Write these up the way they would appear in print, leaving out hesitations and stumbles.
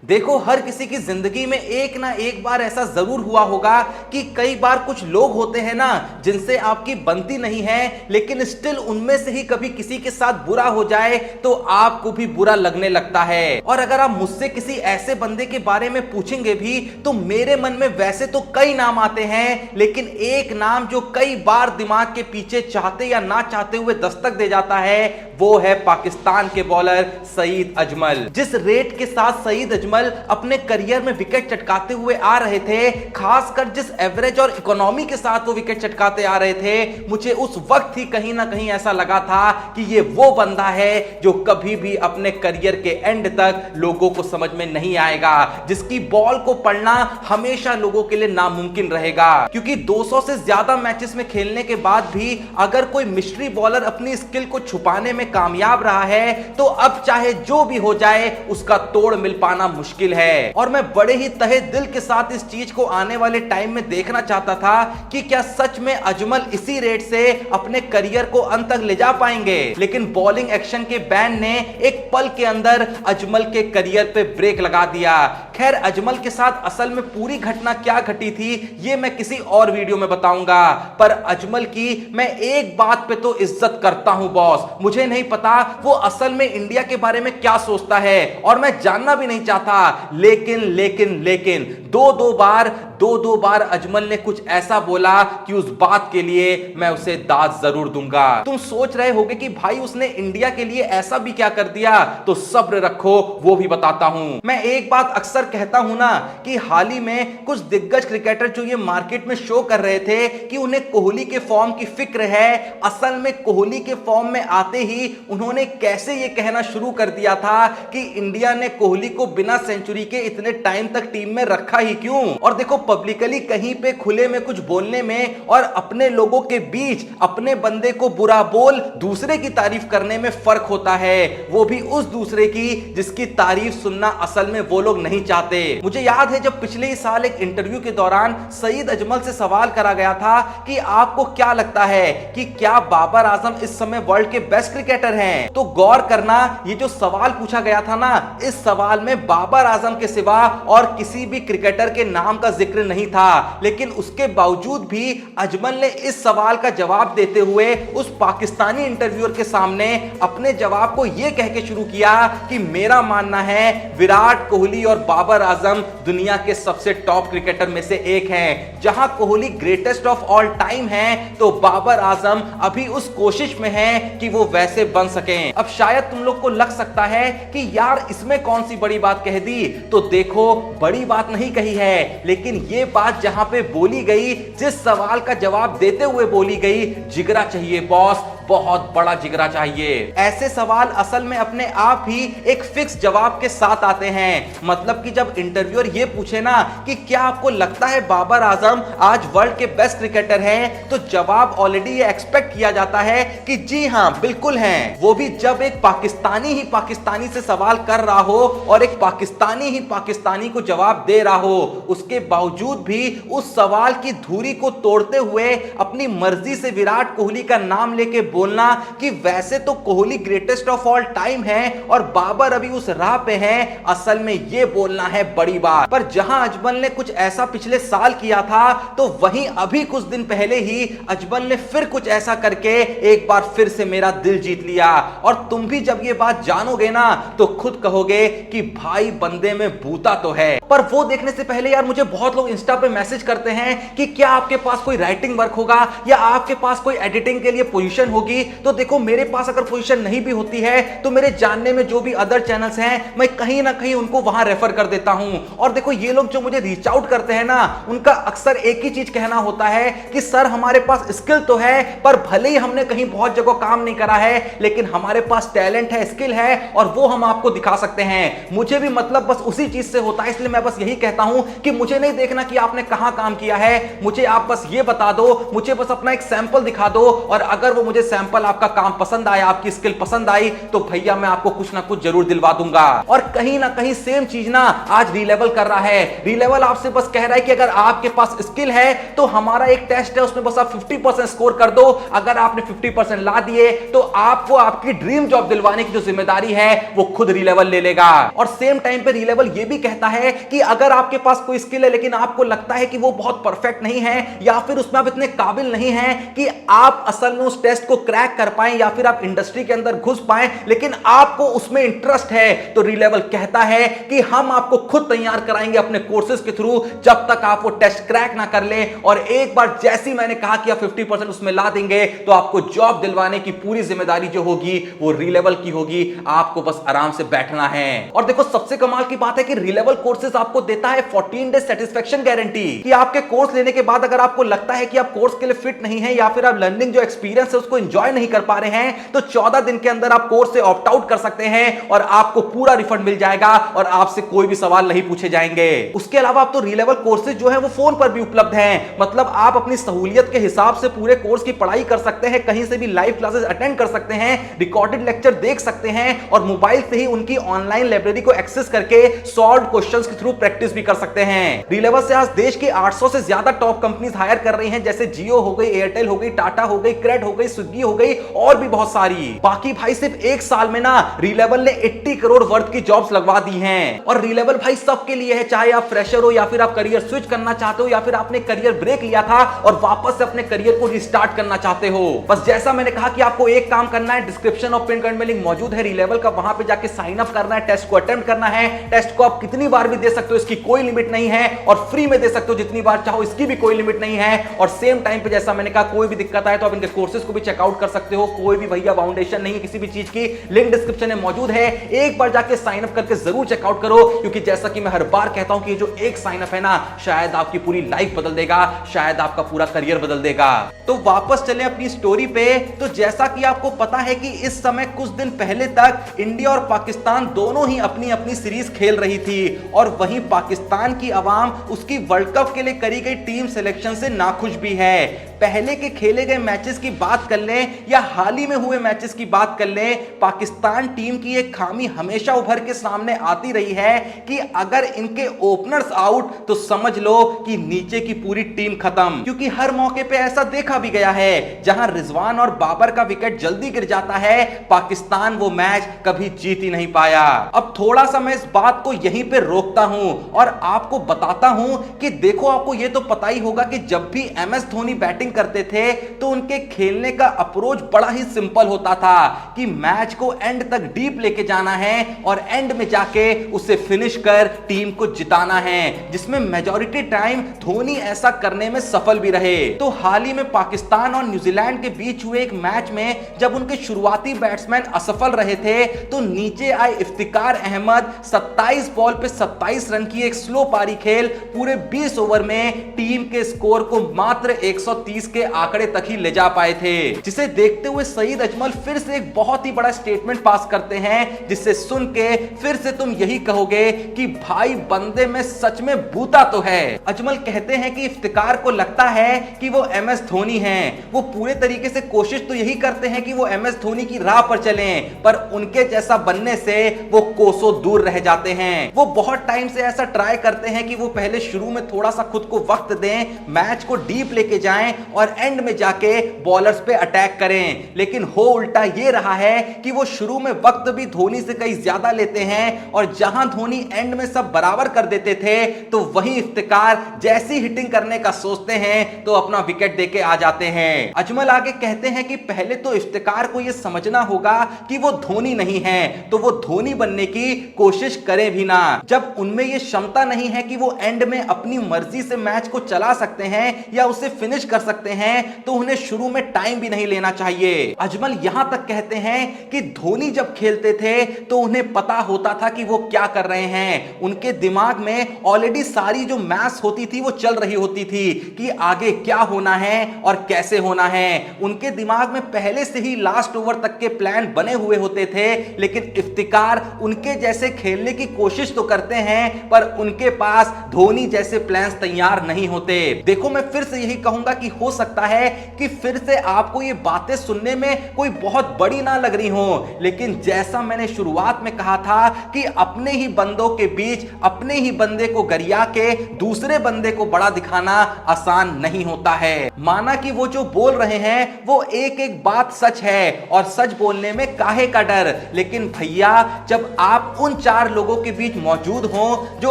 देखो, हर किसी की जिंदगी में एक ना एक बार ऐसा जरूर हुआ होगा कि कई बार कुछ लोग होते हैं ना जिनसे आपकी बनती नहीं है, लेकिन स्टिल उनमें से ही कभी किसी के साथ बुरा हो जाए तो आपको भी बुरा लगने लगता है। और अगर आप मुझसे किसी ऐसे बंदे के बारे में पूछेंगे भी तो मेरे मन में वैसे तो कई नाम आते हैं, लेकिन एक नाम जो कई बार दिमाग के पीछे चाहते या ना चाहते हुए दस्तक दे जाता है वो है पाकिस्तान के बॉलर सईद अजमल। जिस रेट के साथ सईद अजमल अपने करियर में विकेट चटकाते हुए आ रहे थे, खासकर जिस एवरेज और इकोनॉमी के साथ वो विकेट चटकाते आ रहे थे, मुझे उस वक्त ही कहीं ना कहीं ऐसा लगा था कि ये वो बंदा है जो कभी भी अपने करियर के एंड तक लोगों को समझ में नहीं आएगा, जिसकी बॉल को पढ़ना हमेशा लोगों के लिए नामुमकिन रहेगा। क्योंकि 200 से ज्यादा मैचेस में खेलने के बाद भी अगर कोई मिस्ट्री बॉलर अपनी स्किल को छुपाने में कामयाब रहा है तो अब चाहे जो भी हो जाए उसका तोड़ मिल पाना मुश्किल है। और मैं बड़े ही तहे दिल के साथ इस चीज को आने वाले टाइम में देखना चाहता था कि क्या सच में अजमल इसी रेट से अपने करियर को अंत तक ले जा पाएंगे। लेकिन बॉलिंग एक्शन के बैन ने एक पल के अंदर अजमल के करियर पे ब्रेक लगा दिया। खैर, अजमल के साथ असल में पूरी घटना क्या घटी थी ये मैं किसी और वीडियो में बताऊंगा, पर अजमल की मैं एक बात पे तो इज्जत करता हूं बॉस। मुझे नहीं पता वो असल में इंडिया के बारे में क्या सोचता है और मैं जानना भी नहीं चाहता, लेकिन दो बार अजमल ने कुछ ऐसा बोला कि उस बात के लिए मैं उसे दाद जरूर दूंगा। तुम सोच रहे होगे कि भाई उसने इंडिया के लिए ऐसा भी क्या कर दिया, तो सब्र रखो, वो भी बताता हूं। मैं एक बात अक्सर कहता हूं ना कि हाल ही में कुछ दिग्गज क्रिकेटर जो ये मार्केट में शो कर रहे थे कि उन्हें कोहली के फॉर्म की फिक्र है, असल में कोहली के फॉर्म में आते ही उन्होंने कैसे ये कहना शुरू कर दिया था कि इंडिया ने कोहली को बिना सेंचुरी के इतने टाइम तक टीम में रखा ही क्यों। और देखो, पब्लिकली कहीं पे खुले में कुछ बोलने में और अपने लोगों के बीच अपने बंदे को बुरा बोल दूसरे की तारीफ करने में फर्क होता है, वो भी उस दूसरे की जिसकी तारीफ सुनना असल में वो लोग नहीं चाहते। मुझे याद है जब पिछले ही साल एक इंटरव्यू के दौरान सईद अजमल से सवाल करा गया था कि आपको क्या लगता है कि क्या बाबर आजम इस समय वर्ल्ड के बेस्ट क्रिकेटर हैं, तो गौर करना ये जो सवाल पूछा गया था ना, इस सवाल में बाबर आजम के सिवा और किसी भी क्रिकेटर के नाम का जिक्र नहीं था। लेकिन उसके बावजूद भी अजमल ने इस सवाल का जवाब देते हुए उस पाकिस्तानी इंटरव्यूअर के सामने अपने जवाब को यह कह के शुरू किया कि मेरा मानना है विराट कोहली और बाबर आजम दुनिया के सबसे टॉप क्रिकेटर में से एक हैं। जहां Kohli greatest of all time है तो बाबर आजम अभी उस कोशिश में है कि वो वैसे बन सकें। अब शायद तुम लोग को लग सकता है कि यार इसमें कौन सी बड़ी बात कह दी, तो देखो बड़ी बात नहीं कही है, लेकिन ये बात जहां पे बोली गई, जिस सवाल का जवाब देते हुए बोली गई, जिगरा चाहिए बॉस, बहुत बड़ा जिगरा चाहिए। ऐसे सवाल असल में अपने आप ही एक फिक्स जवाब के साथ आते हैं। मतलब कि जब इंटरव्यूअर ये पूछे ना कि क्या आपको लगता है बाबर आजम आज वर्ल्ड के बेस्ट क्रिकेटर हैं, तो जवाब ऑलरेडी ये एक्सपेक्ट किया जाता है कि जी हां बिल्कुल हैं। वो भी जब एक पाकिस्तानी ही पाकिस्तानी से सवाल कर रहा हो और एक पाकिस्तानी ही पाकिस्तानी को जवाब दे रहा हो, उसके बावजूद भी उस सवाल की धुरी को तोड़ते हुए अपनी मर्जी से विराट कोहली का नाम लेके बोलना कि वैसे तो Kohli greatest of all time है और बाबर अभी उस राह पे है, असल में ये बोलना है बड़ी बात। पर जहां अजमल ने कुछ ऐसा पिछले साल किया था, तो वहीं अभी कुछ दिन पहले ही अजमल ने फिर कुछ ऐसा करके एक बार फिर से मेरा दिल जीत लिया। और तुम भी जब ये बात जानोगे ना तो खुद कहोगे कि भाई बंदे में बूता तो है। पर वो देखने से पहले यार मुझे बहुत लोग इंस्टा पे मैसेज करते हैं कि क्या आपके पास कोई राइटिंग वर्क होगा या आपके पास कोई एडिटिंग के लिए पोजीशन होगी। तो देखो, मेरे पास अगर पोजीशन नहीं भी होती है तो मेरे जानने में जो भी अदर चैनल्स हैं, मैं कहीं ना कहीं उनको वहां रेफर कर देता हूं। और देखो, ये लोग जो मुझे रीच आउट करते हैं ना, उनका अक्सर एक ही चीज कहना होता है कि सर हमारे पास स्किल तो है, पर भले ही हमने कहीं बहुत जगह काम नहीं करा है, लेकिन हमारे पास टैलेंट है, स्किल है और वो हम आपको दिखा सकते हैं। मुझे भी मतलब बस उसी चीज से होता है, इसलिए मैं बस यही कहता हूं कि मुझे नहीं देखना कि आपने कहां काम किया है, मुझे आप बस ये बता दो, मुझे बस अपना एक सैंपल दिखा दो, और अगर वो मुझे सैंपल आपका काम पसंद आया, आपकी स्किल पसंद आई, तो भैया मैं आपको कुछ ना कुछ जरूर दिलवा दूंगा। और कहीं ना कहीं सेम चीज ना आज रीलेवल कर रहा है। रीलेवल आपसे बस कह रहा है कि अगर आपके पास स्किल है तो हमारा एक टेस्ट है, उसमें बस आप 50% स्कोर कर दो। अगर आपने 50% ला दिए तो आपको आपकी ड्रीम जॉब दिलवाने की जो जिम्मेदारी है वो खुद रीलेवल ले लेगा। और सेम टाइम पे रीलेवल ये भी कहता है कि अगर आपके पास कोई स्किल है लेकिन आपको लगता है कि वो बहुत परफेक्ट नहीं है या फिर उसमें आप इतने काबिल नहीं हैं कि आप असल में उस टेस्ट को क्रैक कर पाएं या फिर आप इंडस्ट्री के अंदर घुस पाएं, लेकिन आपको उसमें इंटरेस्ट है, तो रीलेवल कहता है कि हम आपको खुद तैयार कराएंगे अपने कोर्सेज के थ्रू जब तक आप वो टेस्ट क्रैक ना कर ले। और एक बार जैसी मैंने कहा कि आप 50% उसमें ला देंगे तो आपको जॉब दिलवाने की पूरी जिम्मेदारी जो होगी वो रीलेवल की होगी। आपको बस आराम से बैठना है। और देखो सबसे कमाल की बात है कि रीलेवल कोर्सेज आपको देता है 14 डेज सेटिस्फेक्शन गारंटी कि आपके कोर्स लेने के बाद अगर आपको लगता है कि आप कोर्स के लिए फिट नहीं है या फिर आप लर्निंग जो एक्सपीरियंस है उसको एंजॉय नहीं कर पा रहे हैं, तो 14 दिन के अंदर आप कोर्स से ऑप्ट आउट कर सकते हैं और आपको पूरा रिफंड मिल जाएगा और आपसे कोई भी सवाल नहीं पूछे जाएंगे। उसके अलावा आप तो रीलेवल कोर्सेज जो है वो फोन पर भी उपलब्ध हैं। मतलब आप अपनी सहूलियत के हिसाब से पूरे कोर्स की पढ़ाई कर सकते हैं, कहीं से भी लाइव क्लासेस अटेंड कर सकते हैं, रिकॉर्डेड लेक्चर देख सकते हैं और मोबाइल से ही उनकी ऑनलाइन लाइब्रेरी को एक्सेस करके सॉल्व क्वेश्चंस के थ्रू प्रैक्टिस भी कर सकते हैं। रीलेवल से आज देश की 800 से ज्यादा टॉप कंपनीज हायर कर रही हैं, जैसे जियो हो गई, एयरटेल हो गई, टाटा हो गई, क्रेड हो गई, स्विगी हो गई और भी बहुत सारी। बाकी भाई सिर्फ एक साल में ना रीलेवल ने 80 करोड़ वर्थ की जॉब्स लगवा दी हैं। और रीलेवल भाई सबके लिए है, चाहे आप फ्रेशर हो या फिर आप करियर स्विच करना चाहते हो या फिर आपने करियर ब्रेक लिया था और वापस से अपने करियर को रिस्टार्ट करना चाहते हो। बस जैसा मैंने कहा कि आपको एक काम करना है, डिस्क्रिप्शन और पिन कमेंट में लिंक मौजूद है रीलेवल का, वहां पे जाके साइन अप करना है, टेस्ट को अटेम्प्ट करना है। टेस्ट को आप कितनी बार भी दे सकते हो, इसकी कोई लिमिट नहीं है और फ्री में दे सकते हो जितनी बार चाहो, इसकी भी कोई लिमिट नहीं है। और सेम टाइम पे जैसा मैंने कहा कोई भी दिक्कत आए तो आप इनके कोर्सेज को भी चेकआउट कर सकते हो। कोई भी भैया फाउंडेशन नहीं है किसी भी चीज की, लिंक डिस्क्रिप्शन में मौजूद है। एक बार जाके साइन अप करके जरूर चेकआउट करो, क्योंकि जैसा कि मैं हर बार कहता हूं कि जो एक साइन अप है ना, शायद आपकी पूरी लाइफ बदल देगा, शायद आपका पूरा करियर बदल देगा। तो वापस चलें अपनी स्टोरी पे। तो जैसा कि आपको पता है कि इस समय कुछ दिन पहले तक इंडिया और पाकिस्तान दोनों ही अपनी अपनी सीरीज खेल रही थी और वहीं पाकिस्तान की आवाम उसकी वर्ल्ड कप के लिए करी गई टीम सिलेक्शन से नाखुश भी है। पहले के खेले गए मैचेस की बात कर लें या हाल ही में हुए मैचेस की बात कर लें, पाकिस्तान टीम की एक खामी हमेशा उभर के सामने आती रही है कि अगर इनके ओपनर्स आउट तो समझ लो कि नीचे की पूरी टीम खत्म। क्योंकि हर मौके पे ऐसा देखा भी गया है, जहां रिजवान और बाबर का विकेट जल्दी गिर जाता है, पाकिस्तान वो मैच कभी जीत ही नहीं पाया। अब थोड़ा सा मैं इस बात को यहीं पे रोकता हूं और आपको बताता हूं कि देखो, आपको ये तो पता ही होगा कि जब भी MS धोनी बैटिंग करते थे तो उनके खेलने का अप्रोच बड़ा ही सिंपल होता था कि मैच को एंड तक डीप लेके जाना है और एंड में जाके उसे फिनिश कर टीम को जिताना है, जिसमें मेजॉरिटी टाइम धोनी ऐसा करने में सफल भी रहे। तो हाल ही में पाकिस्तान और न्यूजीलैंड के बीच हुए एक मैच में जब उनके शुरुआती बैट्समैन असफल रहे थे तो नीचे आए इफ्तिकार अहमद 27 बॉल पे 27 रन की एक स्लो पारी खेल पूरे 20 ओवर में टीम के स्कोर को मात्र 130 के आंकड़े तक ही ले जा पाए थे, जिसे देखते हुए सईद अजमल फिर से एक बहुत ही बड़ा स्टेटमेंट पास करते हैं, जिससे सुन के फिर से तुम यही कहोगे कि भाई बंदे में सच में बूता तो है। अजमल कहते हैं कि इफ्तिकार को लगता है कि वो MS धोनी हैं, वो पूरे तरीके से कोशिश तो यही करते हैं कि वो MS धोनी की राह पर चलें, पर उनके जैसा बनने से वो कोसों दूर रह जाते हैं। वो बहुत टाइम से ऐसा ट्राई करते हैं कि वो पहले शुरू में थोड़ा सा खुद को वक्त दें, मैच को डीप लेके जाएं और एंड में जाके बॉलर्स पे अटैक करें, लेकिन हो उल्टा ये रहा है कि वो शुरू में वक्त भी धोनी से कहीं ज्यादा लेते हैं और जहां धोनी एंड में सब बराबर कर देते थे तो वहीं इफ्तिकार जैसी हिटिंग करने का सोचते हैं तो अपना विकेट देके आ जाते हैं। अजमल आगे कहते हैं कि पहले तो इफ्तिकार को यह समझना होगा कि वो धोनी नहीं है तो वो धोनी बनने की कोशिश करें भी ना। जब उनमें यह क्षमता नहीं है कि वो एंड में अपनी मर्जी से मैच को चला सकते हैं या उसे फिनिश कर सकते हैं तो उन्हें शुरू में टाइम भी नहीं लेना चाहिए। अजमल यहां तक कहते हैं कि धोनी जब खेलते थे तो उन्हें पता होता था कि वो क्या कर रहे हैं, उनके दिमाग में ऑलरेडी सारी जो मैथ्स होती थी वो चल रही होती थी कि आगे क्या होना है और कैसे होना है। उनके दिमाग में पहले से ही लास्ट ओवर तक के प्लान बने हुए होते थे, लेकिन इफ्तिकार उनके जैसे खेलने की कोशिश तो करते हैं पर उनके पास धोनी जैसे प्लान्स तैयार नहीं होते। देखो, मैं फिर से यही कहूंगा कि हो सकता है कि फिर से आपको ये बातें सुनने में कोई बहुत बड़ी ना लग रही हो, लेकिन जैसा मैंने शुरुआत में कहा था कि अपने ही बंदों के बीच अपने ही बंदे को गरिया के दूसरे बंदे को बड़ा दिखाना आसान नहीं होता है। माना कि वो जो बोल रहे हैं वो एक एक बात सच है और सच बोलने में काहे का डर, लेकिन भैया जब आप उन 4 लोगों के बीच मौजूद हो जो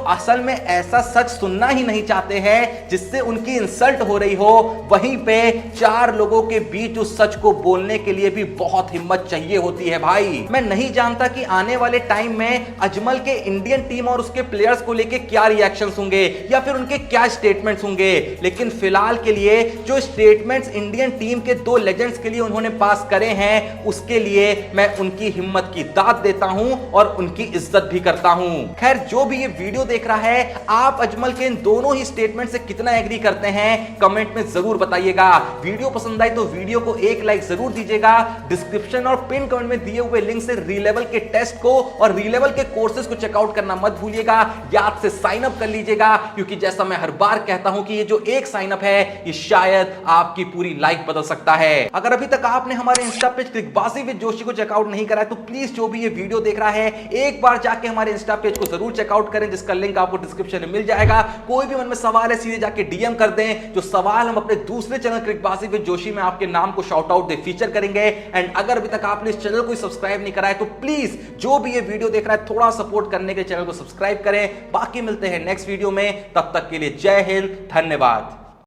असल में ऐसा सच सुनना ही नहीं चाहते हैं जिससे उनकी इंसल्ट हो रही हो, वहीं पे 4 लोगों के बीच उस सच को बोलने के लिए भी बहुत हिम्मत चाहिए होती है भाई। मैं नहीं जानता कि आने वाले टाइम में अजमल के इंडियन टीम और उसके प्लेयर्स को लेके क्या रिएक्शंस होंगे या फिर उनके क्या स्टेटमेंट्स होंगे, लेकिन फिलहाल के लिए जो स्टेटमेंट्स इंडियन टीम के 2 लेजेंड्स के लिए उन्होंने पास करे हैं उसके लिए मैं उनकी हिम्मत की दाद देता हूं और उनकी इज्जत भी करता हूं। खैर जो भी ये वीडियो देख रहा है, आप अजमल के इन दोनों ही स्टेटमेंट से कितना एग्री करते हैं कमेंट में जरूर बताइएगा। वीडियो पसंद आई तो वीडियो को एक लाइक जरूर दीजिएगा। डिस्क्रिप्शन और पिन कमेंट में दिए हुए लिंक से री-लेवल के टेस्ट को और री-लेवल के कोर्सेज को चेकआउट करना मत भूलिएगा। याद से साइन अप कर लीजिएगा, क्योंकि जैसा मैं हर बार कहता हूं कि ये जो एक साइन अप है ये शायद आपकी पूरी लाइफ बदल सकता है। अगर अभी तक आपने हमारे Insta page Cricbaazi with Joshi को चेकआउट नहीं करा है तो प्लीज जो भी ये वीडियो देख रहा है एक बार जाके हमारे इंस्टा पेज को जरूर चेकआउट करें, जिसका लिंक आपको डिस्क्रिप्शन में मिल जाएगा। कोई भी मन में सवाल है सीधे जाके डीएम कर दें, जो सवाल हम अपने दूसरे चैनल क्रिकबाजी विद जोशी में आपके नाम को शाउट आउट दे फीचर करेंगे। एंड अगर अभी तक आपने इस चैनल को सब्सक्राइब नहीं करा है तो प्लीज जो भी ये वीडियो देख रहा है थोड़ा सपोर्ट करने के चैनल को सब्सक्राइब करें। बाकी मिलते हैं नेक्स्ट वीडियो में, तब तक के लिए जय हिंद, धन्यवाद।